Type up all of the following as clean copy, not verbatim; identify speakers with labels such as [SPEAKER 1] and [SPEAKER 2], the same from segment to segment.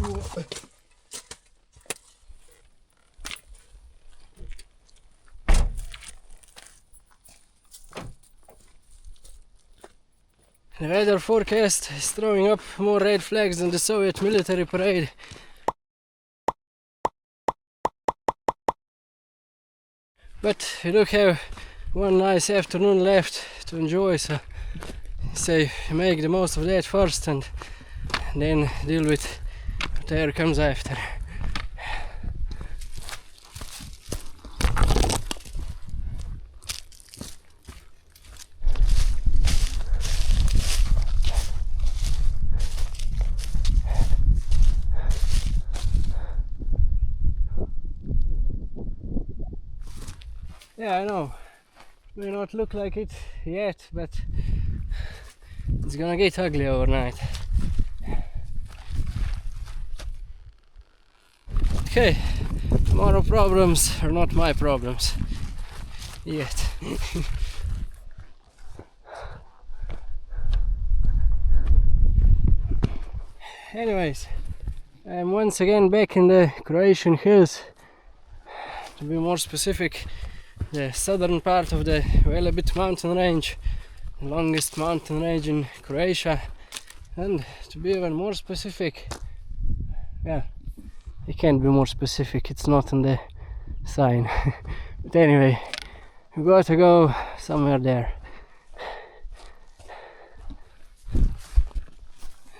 [SPEAKER 1] The weather forecast is throwing up more red flags than the Soviet military parade. But we do have one nice afternoon left to enjoy, so say make the most of that first and then deal with whatever comes after. Yeah, I know, may not look like it yet, but it's gonna get ugly overnight. Okay, tomorrow problems are not my problems yet. Anyways, I'm once again back in the Croatian hills. To be more specific, the southern part of the Velebit mountain range, the longest mountain range in Croatia, and to be even more specific, yeah, it can't be more specific, it's not on the sign. But anyway, we got to go somewhere there.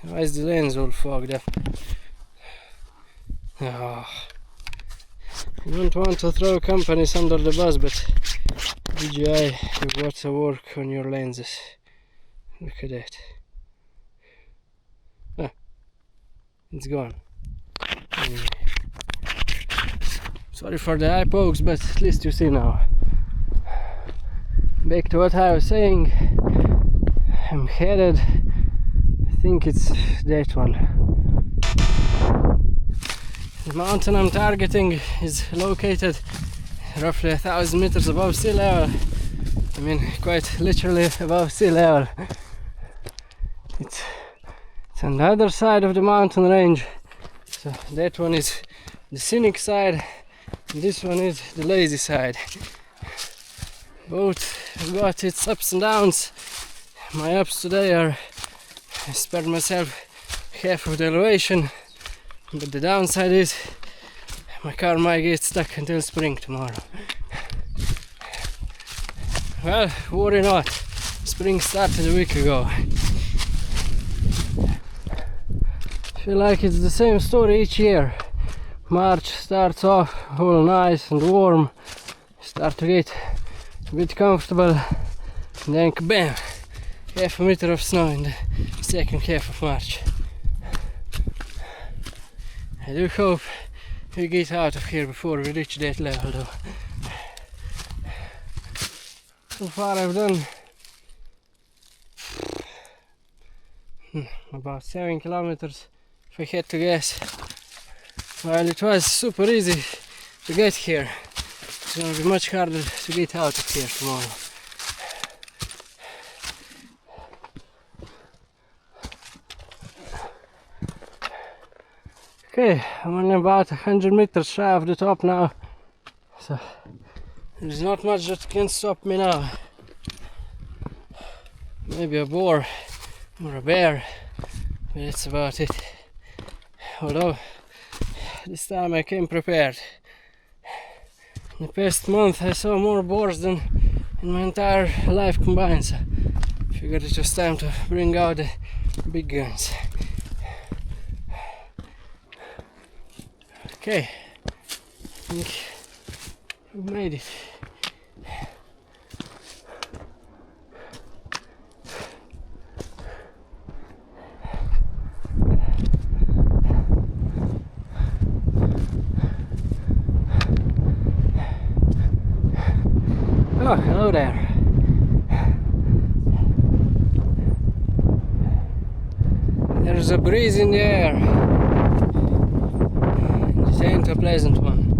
[SPEAKER 1] Why is the lens all fogged up? Oh. I don't want to throw companies under the bus, but DJI, you've got to work on your lenses. Look at that. Ah, it's gone. Anyway. Sorry for the eye pokes, but at least you see now. Back to what I was saying. I'm headed, I think it's that one. The mountain I'm targeting is located roughly 1,000 meters above sea level. I mean, quite literally above sea level. It's on the other side of the mountain range. So that one is the scenic side, and this one is the lazy side. Both got its ups and downs. My ups today are I spared myself half of the elevation. But the downside is my car might get stuck until spring tomorrow. Well, worry not. Spring started a week ago. Feel like it's the same story each year. March starts off all nice and warm. Start to get a bit comfortable. And then bam! Half a meter of snow in the second half of March. I do hope we get out of here before we reach that level though. So far I've done about 7 kilometers if I had to guess. While it was super easy to get here, it's gonna be much harder to get out of here tomorrow. Okay, I'm only about 100 meters shy of the top now, so there's not much that can stop me now. Maybe a boar or a bear, but that's about it. Although this time I came prepared. In the past month I saw more boars than in my entire life combined, so I figured it was time to bring out the big guns. Okay, I think we've made it. Oh, hello there. There's a breeze in the air. It ain't a pleasant one.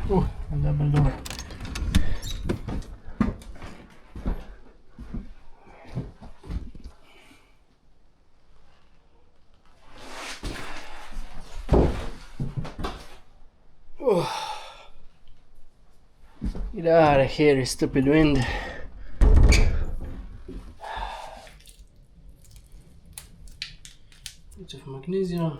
[SPEAKER 1] Oh, double door. Oh. Get out of here, you stupid wind. Bit of magnesium.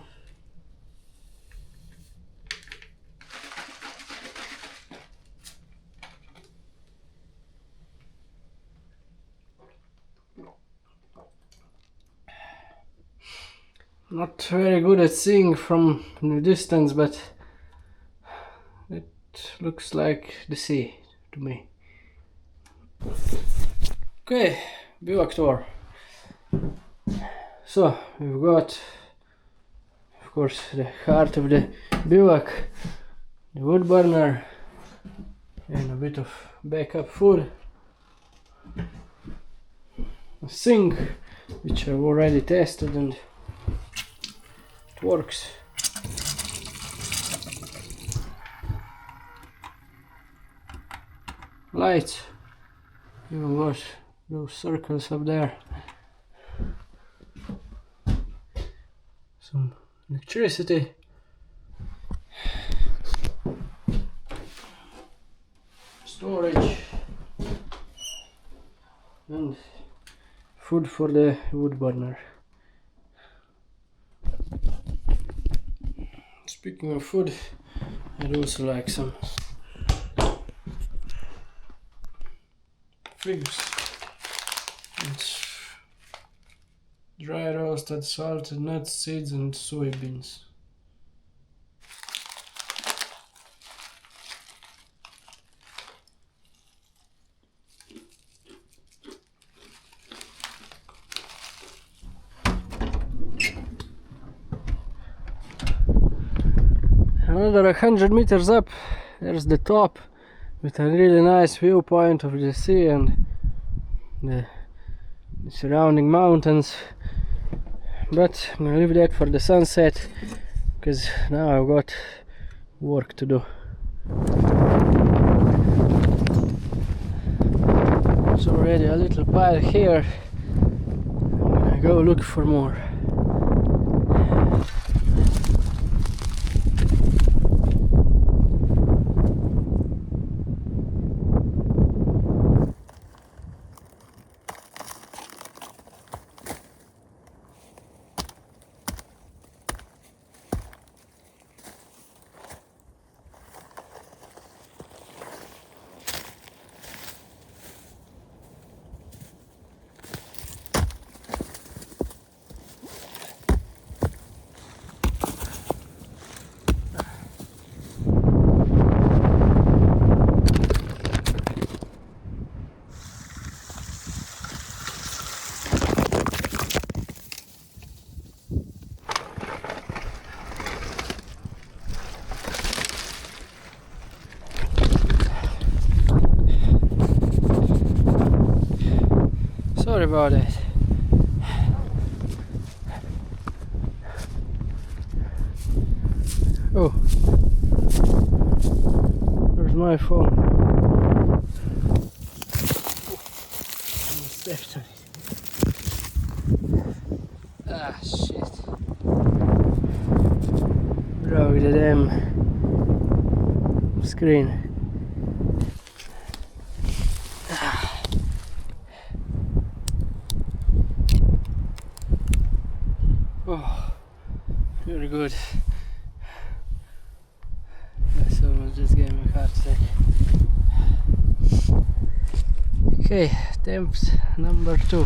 [SPEAKER 1] Not very good at seeing from the distance, but it looks like the sea to me. Okay, bivouac tour. So we've got, of course, the heart of the bivouac, the wood burner, and a bit of backup food. A sink, which I've already tested and it works. Lights, even got those circles up there. Some electricity. Storage. And food for the wood burner. Speaking of food, I'd also like some figs and dry roasted salted nuts, seeds and soybeans. Another 100 meters up, there's the top with a really nice viewpoint of the sea and the surrounding mountains. But I'm gonna leave that for the sunset, because now I've got work to do. There's already a little pile here. I'm gonna go look for more. Sorry about it. Oh, there's my phone. Almost stepped on it. Ah, shit. Broke the damn screen. Oh, very good. That's almost just gave me a heart attack. Okay, attempts number 2.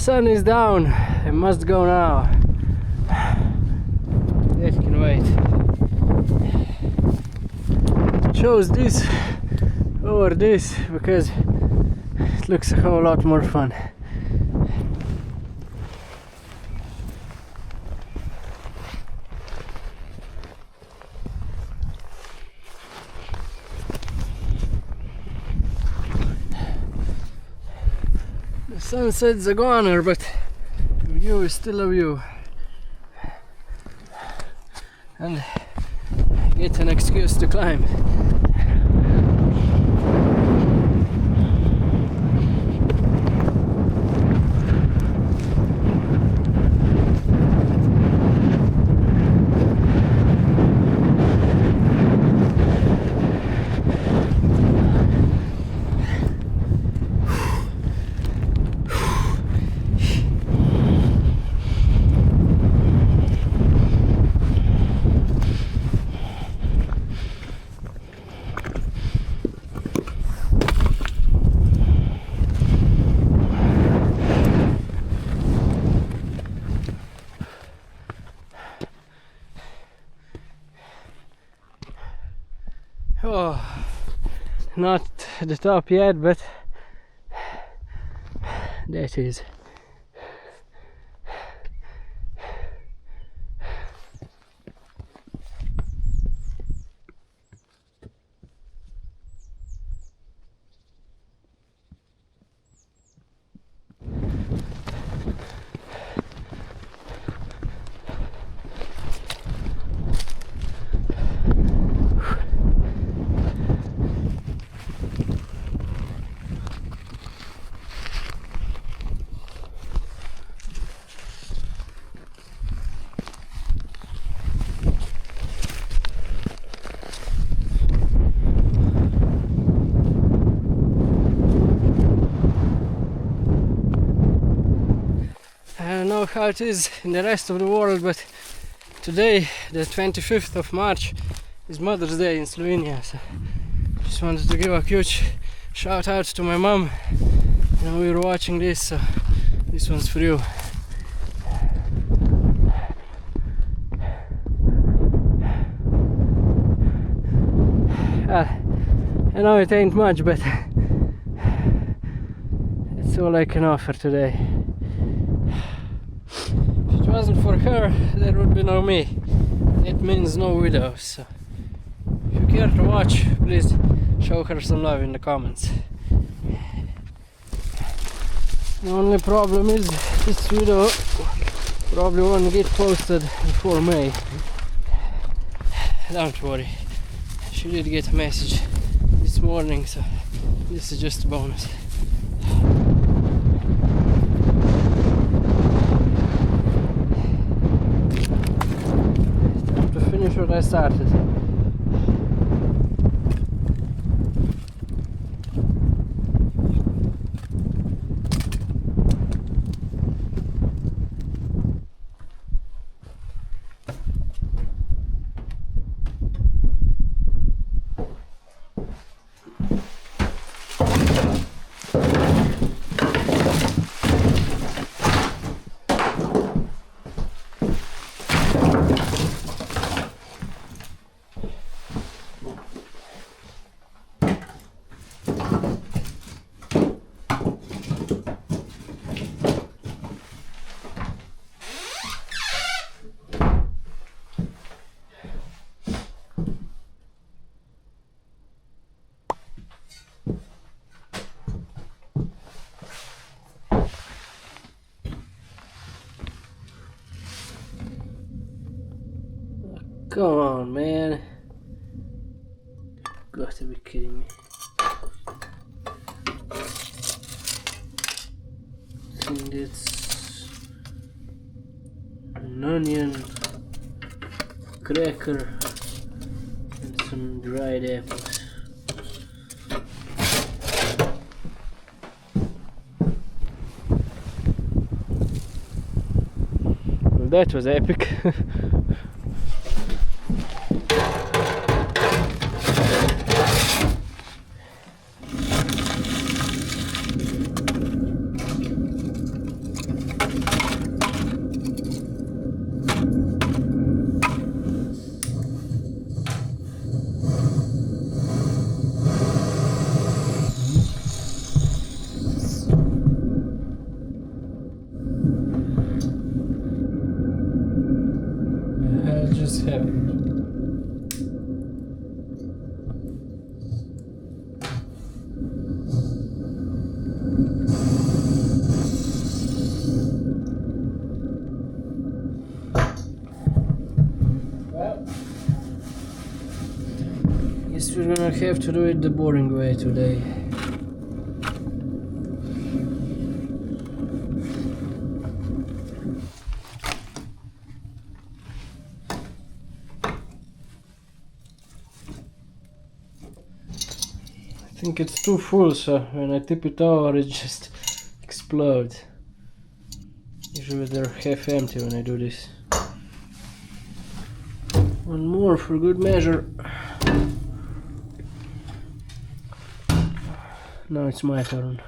[SPEAKER 1] sun is down. I must go now. That can wait. Chose this over this because it looks a whole lot more fun. The sunset's a goner, but the view is still a view. And I get an excuse to climb. Oh, not the top yet, but that is. I don't know how it is in the rest of the world, but today, the 25th of March, is Mother's Day in Slovenia. So just wanted to give a huge shout out to my mom. You know, we were watching this, so this one's for you. I know it ain't much, but it's all I can offer today. If it wasn't for her, there would be no me. It means no widows. So if you care to watch, please show her some love in the comments. The only problem is this video probably won't get posted before May. Don't worry, she did get a message this morning, so this is just a bonus. Time to finish what I started. Come on, man. Got to be kidding me. I think it's an onion, cracker, and some dried apples. Well, that was epic. guess we're gonna have to do it the boring way today. I think it's too full, so when I tip it over it just explodes. Usually they're half empty when I do this. One more for good measure. Now it's my turn.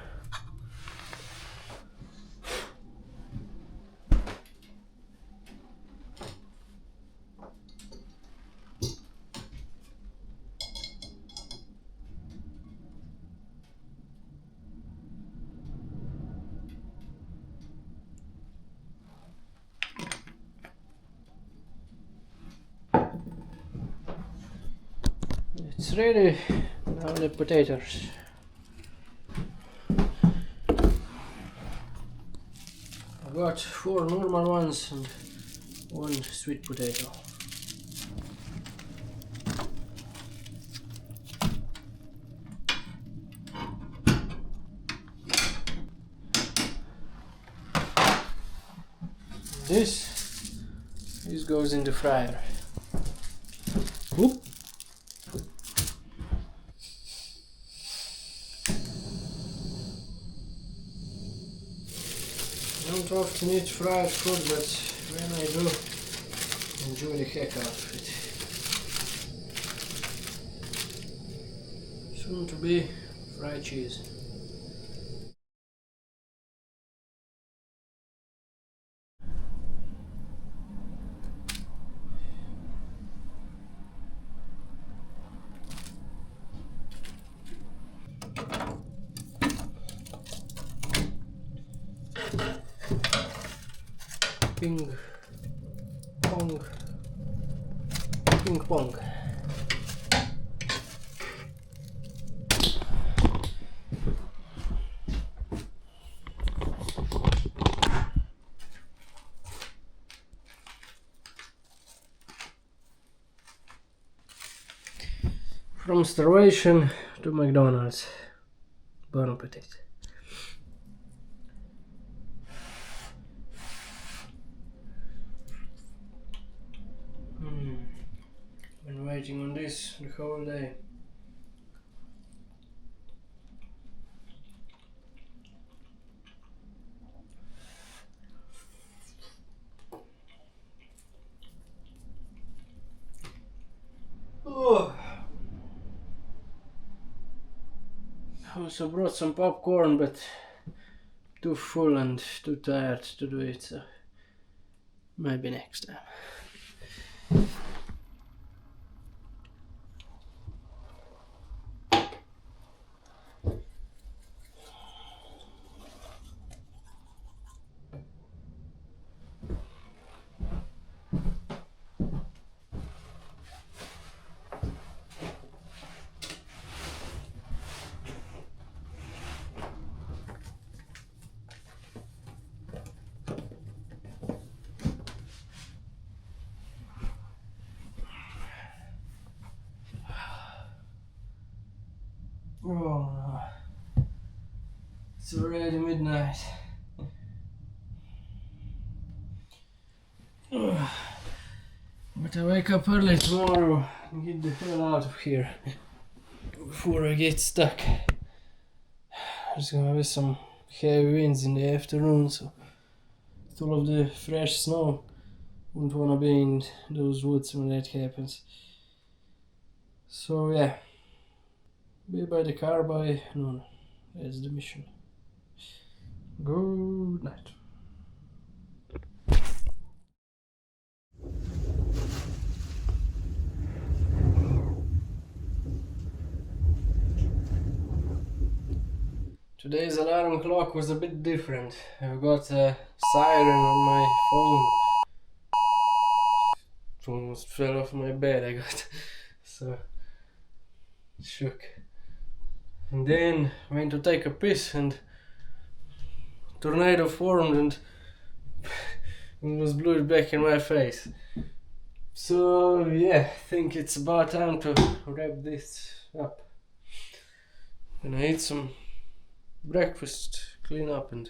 [SPEAKER 1] It's ready. Now the potatoes. I got 4 normal ones and 1 sweet potato. This goes in the fryer. Oop. Don't often eat fried food, but when I do, enjoy the heck out of it. Soon to be fried cheese. Ping pong, ping pong. From starvation to McDonald's. Bon appetit. Been waiting on this the whole day. Oh. I also brought some popcorn, but too full and too tired to do it, so maybe next time. Oh, it's already midnight. But I wake up early tomorrow and get the hell out of here before I get stuck. There's gonna be some heavy winds in the afternoon, so with all of the fresh snow, wouldn't wanna be in those woods when that happens. So yeah. Be by the car by noon. That's the mission. Good night. Today's alarm clock was a bit different. I've got a siren on my phone. It almost fell off my bed. I got so shook. And then went to take a piss and tornado formed and almost blew it back in my face. So yeah, I think it's about time to wrap this up. And I eat some breakfast, clean up, and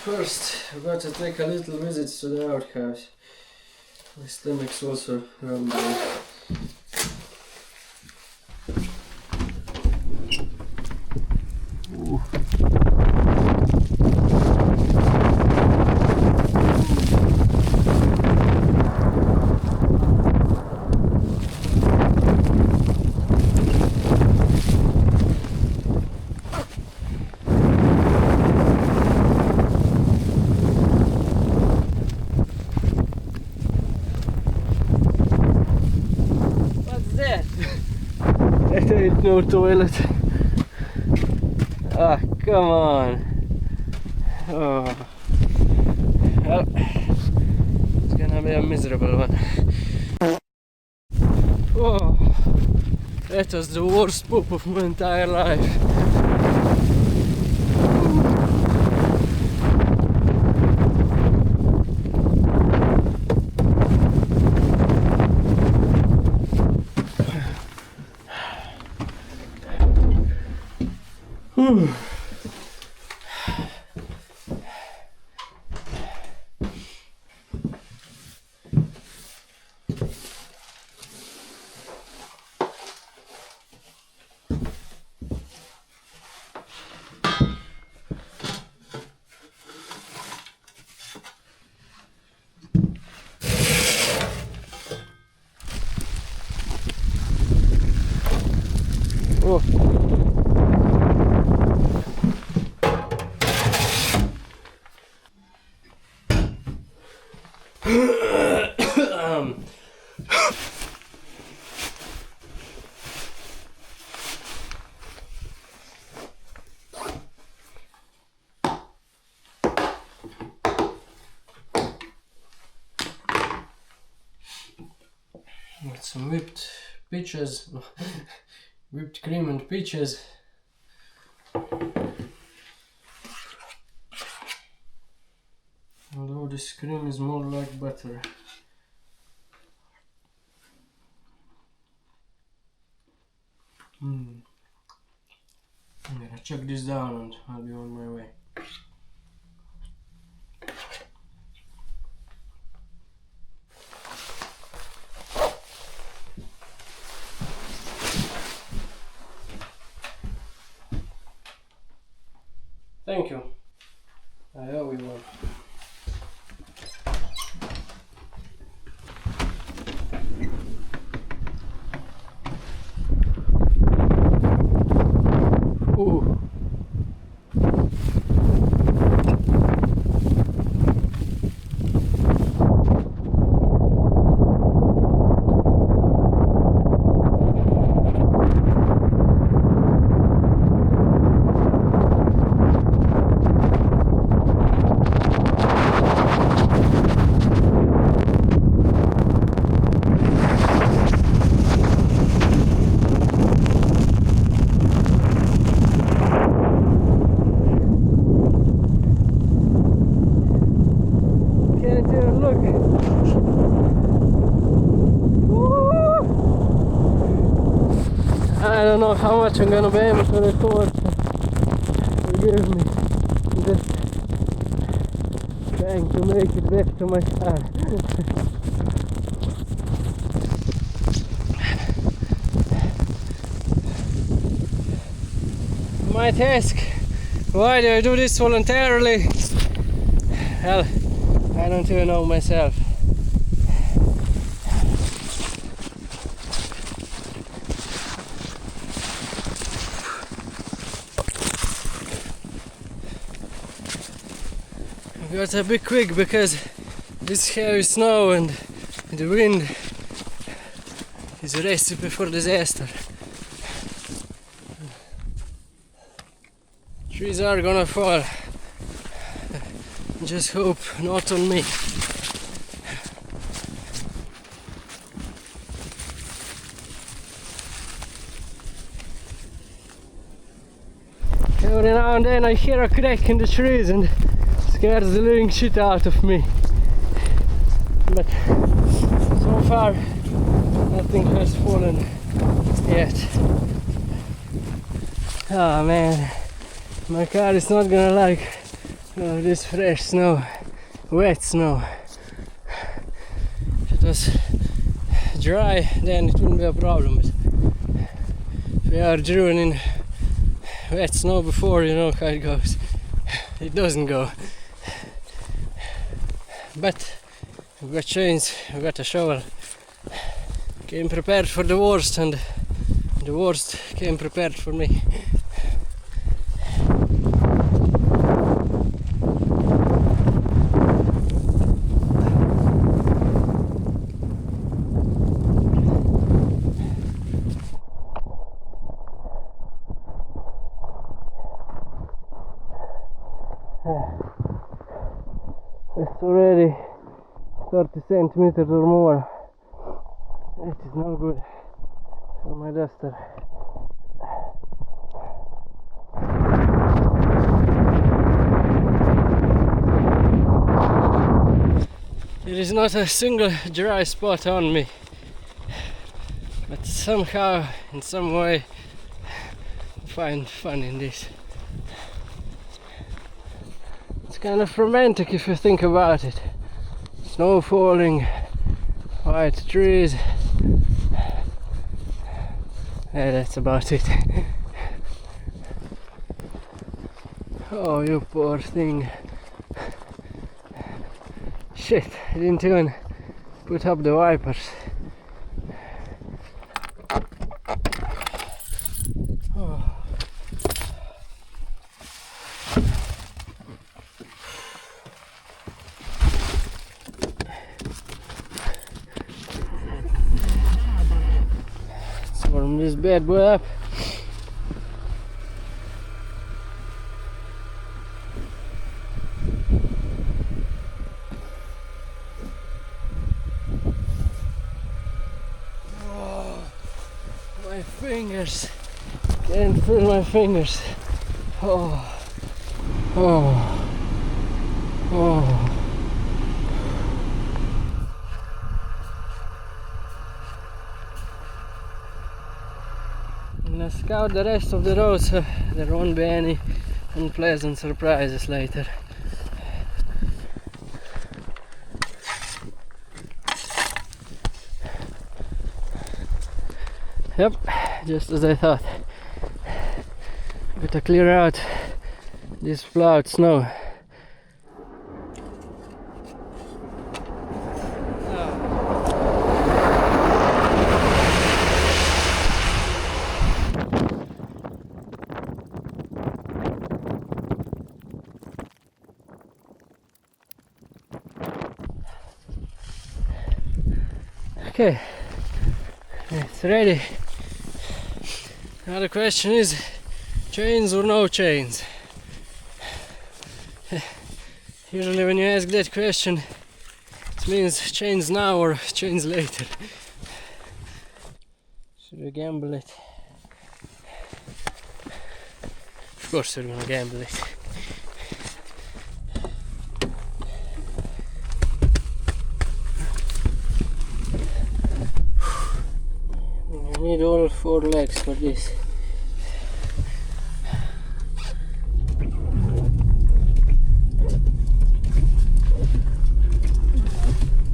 [SPEAKER 1] first I've got to take a little visit to the outhouse. My stomach's also rumbling. Ooh. That ain't no toilet. Ah, come on. Oh. Well, it's gonna be a miserable one. Oh, that was the worst poop of my entire life. Oh. With some whipped peaches, whipped cream and peaches. Although this cream is more like butter. I'm gonna chuck this down and I'll be on my way. Thank you. I owe you one. Ooh. I don't know how much I'm gonna be able to record. Forgive me. I'm just trying to make it back to my car. You might ask, why do I do this voluntarily? Well, I don't even know myself. I got to be quick because this heavy snow and the wind is a recipe for disaster. Trees are gonna fall. Just hope not on me. every now and then I hear a crack in the trees and scares the living shit out of me. But so far nothing has fallen yet. Oh man, my car is not gonna like this fresh snow, wet snow. If it was dry then it wouldn't be a problem, but if we are driven in wet snow before, you know how it goes. It doesn't go. But we've got chains, we've got a shovel. Came prepared for the worst, and the worst came prepared for me. It's already 30 centimeters or more. It is no good for my duster. There is not a single dry spot on me, but somehow, in some way, I find fun in this. It's kind of romantic if you think about it. Snow falling, white trees. Yeah, that's about it. Oh, you poor thing. Shit, I didn't even put up the wipers. Oh. Let's warm this bad boy up. My fingers, can't feel my fingers. Oh, oh, oh. I'm gonna scout the rest of the road so there won't be any unpleasant surprises later. Yep, just as I thought. Gotta clear out this plowed snow. Okay, it's ready. Now the question is, chains or no chains? Usually when you ask that question, it means chains now or chains later. Should we gamble it? Of course we're gonna gamble it. I need all 4 legs for this.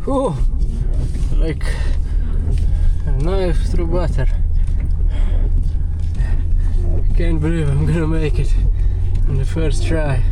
[SPEAKER 1] Oh, like a knife through butter. I can't believe I'm gonna make it on the first try.